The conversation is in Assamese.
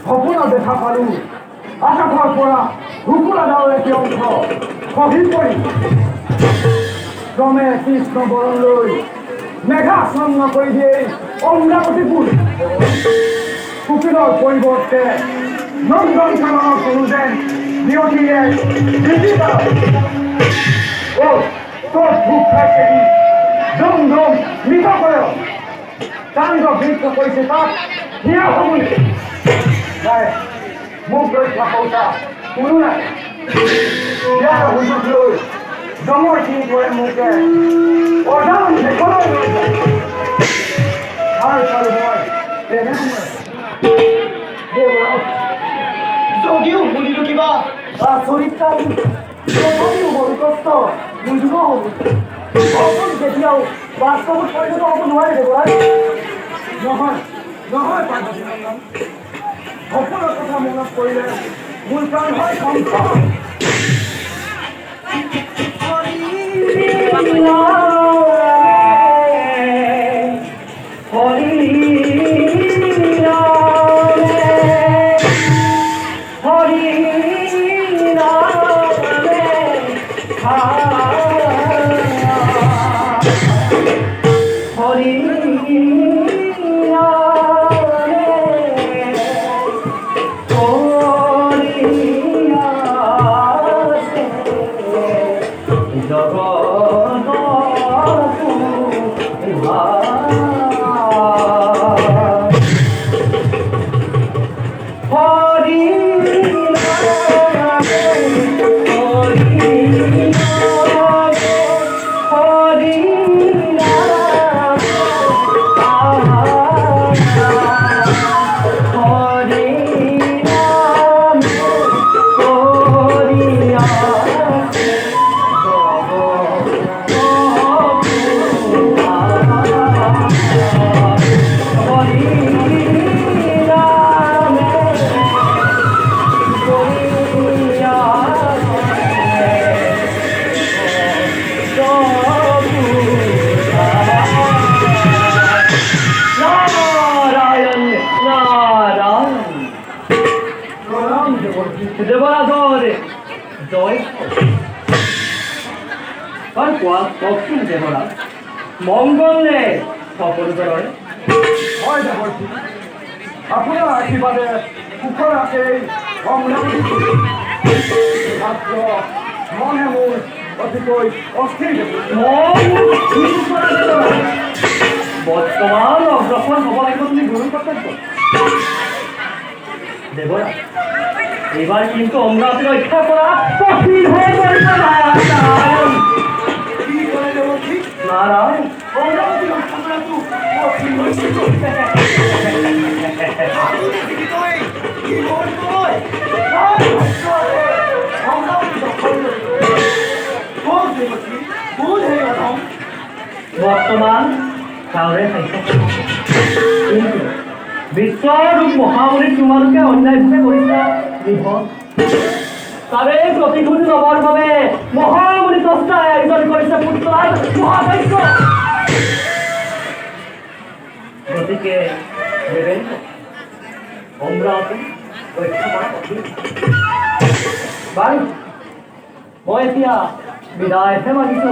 সপোনত দেখা পালো আকাশৰ পৰা হুকুৰা ডাৱৰে অংশ খহি পৰি ক্ৰমে কৃষ্ণ বৰণলৈ মেঘাচ্ছন্ন কৰি দিয়ে অমৰাৱতীপুৰ কুকিলৰ পৰিৱৰ্তে নন্দন কাননৰ কোনো যেন বিয়টিয়ে তোৰ ভোক খাইছে দম দম মৃত কৰে কাণ্ড বৃক্ষ কৰিছে তাক হিয়া সমুলি নাই মোক লৈ থাকোঁতা কোনো নাই ইয়াৰ সুযোগ লৈ জমৰ খিনি কৰে মোকে অৰ্ধান দেশলৈ লৈ যায় আৰু পালো মই যদিও শুনিলো কিবা চৰিত্ৰালী তথাপিও বড়ো কষ্ট বুজিব হ'ব কেতিয়াও বাস্তৱত পৰিণত হ'ব নোৱাৰে দেৱৰাজ নহয় নহয় পাৰ্বতীনন্দন সপোনৰ কথা মনত পৰিলে মোৰ প্ৰাণ হয় কণ্ঠ মংগলে সকলোজনৰে হয় দেৱৰ্ষী আপোনাৰ আশীৰ্বাদে সুখৰ আছে মাত্ৰ মনে মোৰ অতিকৈ অস্থিৰ বৰ্তমান অগ্ৰসৰ হ'ব লাগিব তুমি গুৰুৰ কৰ্তব্য দেৱৰা এইবাৰ কিন্তু অমৰাৱতী ৰক্ষা কৰা কঠিন হৈ পৰিছে নাৰায়ণ অমৰাৱতী ৰক্ষা কৰাটো কঠিন হৈছে বৰ্তমান গাঁৱৰে খাইছে কিন্তু বিশ্বৰূপ মহাবলীক তোমালোকে অন্যায়ভাৱে কৰিছা নিহত তাৰে প্ৰতিশোধ ল'বৰ বাবে মহাবলী দস্তাই আয়োজন কৰিছে পুত্ৰৰ মহাযজ্ঞ গতিকে দেৱেন্দ্ৰ অমৰাৱতী ৰক্ষা কৰা কঠিন বাৰু মই এতিয়া বিদায়হে মাগিছো